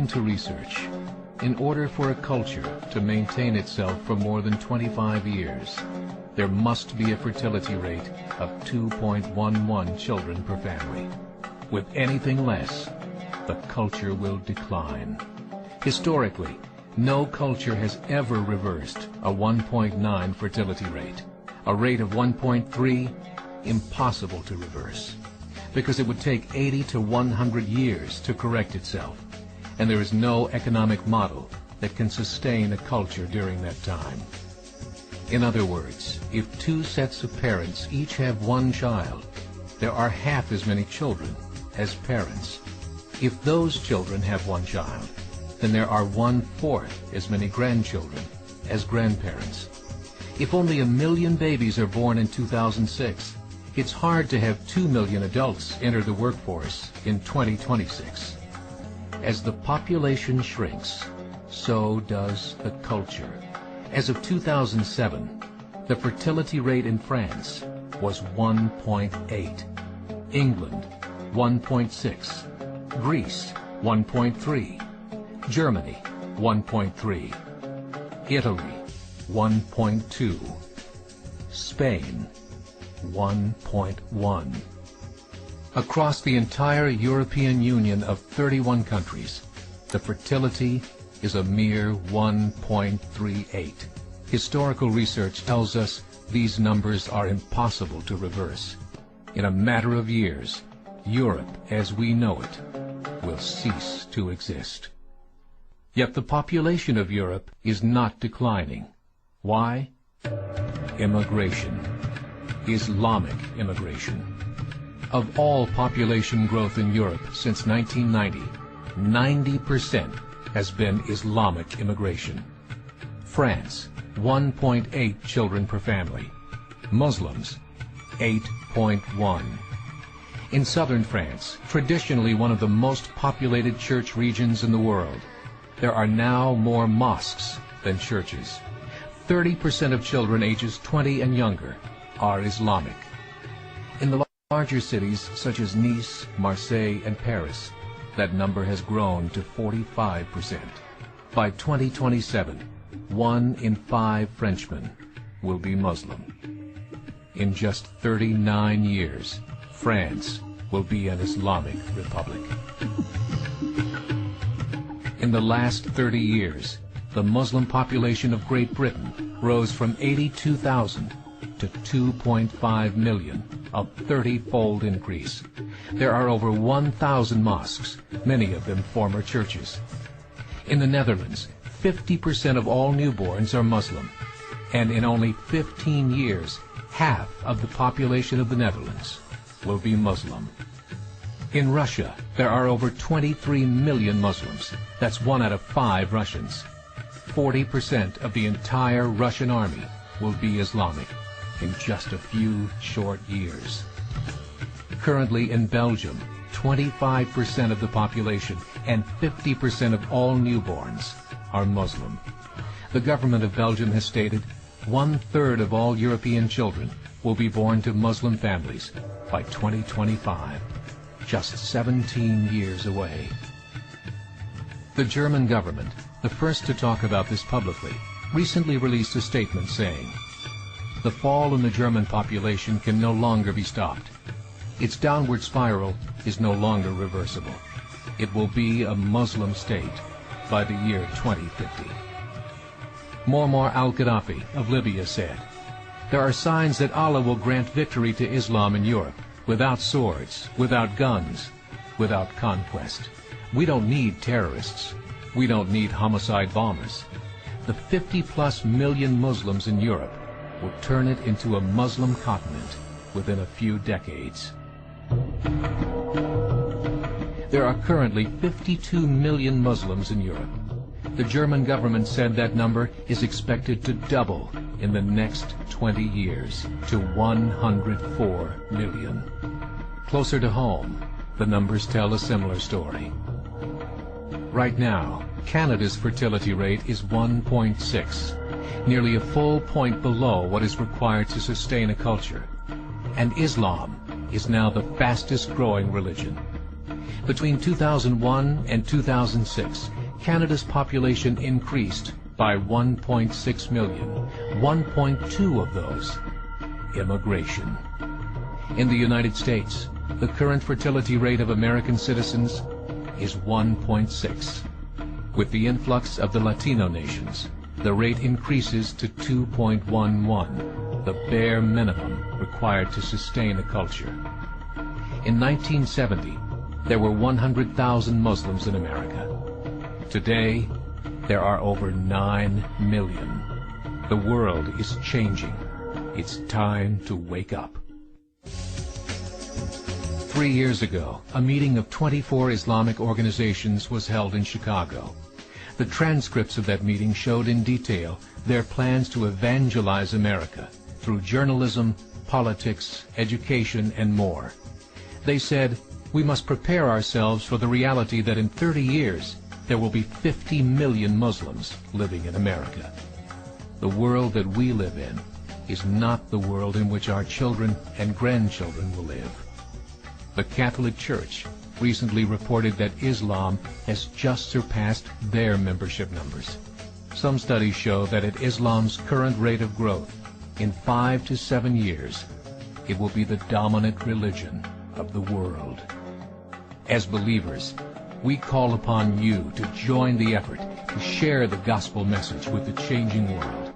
According to research, in order for a culture to maintain itself for more than 25 years, there must be a fertility rate of 2.11 children per family. With anything less, the culture will decline. Historically, no culture has ever reversed a 1.9 fertility rate. A rate of 1.3, impossible to reverse, because it would take 80 to 100 years to correct itself, and there is no economic model that can sustain a culture during that time. In other words, if two sets of parents each have one child, there are half as many children as parents. If those children have one child, then there are 1/4 as many grandchildren as grandparents. If only 1 million babies are born in 2006, it's hard to have 2 million adults enter the workforce in 2026. As the population shrinks, so does the culture. As of 2007, the fertility rate in France was 1.8, England 1.6, Greece 1.3, Germany 1.3, Italy 1.2, Spain 1.1. Across the entire European Union of 31 countries, the fertility is a mere 1.38. Historical research tells us these numbers are impossible to reverse. In a matter of years, Europe as we know it will cease to exist. Yet the population of Europe is not declining. Why? Immigration. Islamic immigration. Of all population growth in Europe since 1990, 90% has been Islamic immigration. France, 1.8 children per family. Muslims, 8.1. In southern France, traditionally one of the most populated church regions in the world, there are now more mosques than churches. 30% of children ages 20 and younger are Islamic. In the larger cities such as Nice, Marseille, and Paris, that number has grown to 45%. By 2027, 1 in 5 Frenchmen will be Muslim. In just 39 years, France will be an Islamic republic. In the last 30 years, the Muslim population of Great Britain rose from 82,000 to 2.5 million, a 30-fold increase. There are over 1,000 mosques, many of them former churches. In the Netherlands, 50% of all newborns are Muslim, and in only 15 years, half of the population of the Netherlands will be Muslim. In Russia, there are over 23 million Muslims. That's 1 out of 5 Russians. 40% of the entire Russian army will be Islamic in just a few short years. Currently in Belgium, 25% of the population and 50% of all newborns are Muslim. The government of Belgium has stated 1/3 of all European children will be born to Muslim families by 2025, just 17 years away. The German government, the first to talk about this publicly, recently released a statement saying, "The fall in the German population can no longer be stopped. Its downward spiral is no longer reversible. It will be a Muslim state by the year 2050. Muammar al-Gaddafi of Libya said, "There are signs that Allah will grant victory to Islam in Europe, without swords, without guns, without conquest. We don't need terrorists. We don't need homicide bombers. The 50+ million Muslims in Europe will turn it into a Muslim continent within a few decades." There are currently 52 million Muslims in Europe. The German government said that number is expected to double in the next 20 years to 104 million. Closer to home, the numbers tell a similar story. Right now, Canada's fertility rate is 1.6, nearly a full point below what is required to sustain a culture. And Islam is now the fastest growing religion. Between 2001 and 2006, Canada's population increased by 1.6 million, 1.2 of those immigration. In the United States, the current fertility rate of American citizens is 1.6. With the influx of the Latino nations, the rate increases to 2.11, the bare minimum required to sustain a culture. In 1970, there were 100,000 Muslims in America. Today, there are over 9 million. The world is changing. It's time to wake up. 3 years ago, a meeting of 24 Islamic organizations was held in Chicago. The transcripts of that meeting showed in detail their plans to evangelize America through journalism, politics, education, and more. They said, we must prepare ourselves for the reality that in 30 years, there will be 50 million Muslims living in America. The world that we live in is not the world in which our children and grandchildren will live. The Catholic Church recently reported that Islam has just surpassed their membership numbers. Some studies show that at Islam's current rate of growth, in 5 to 7 years, it will be the dominant religion of the world. As believers, we call upon you to join the effort to share the gospel message with the changing world.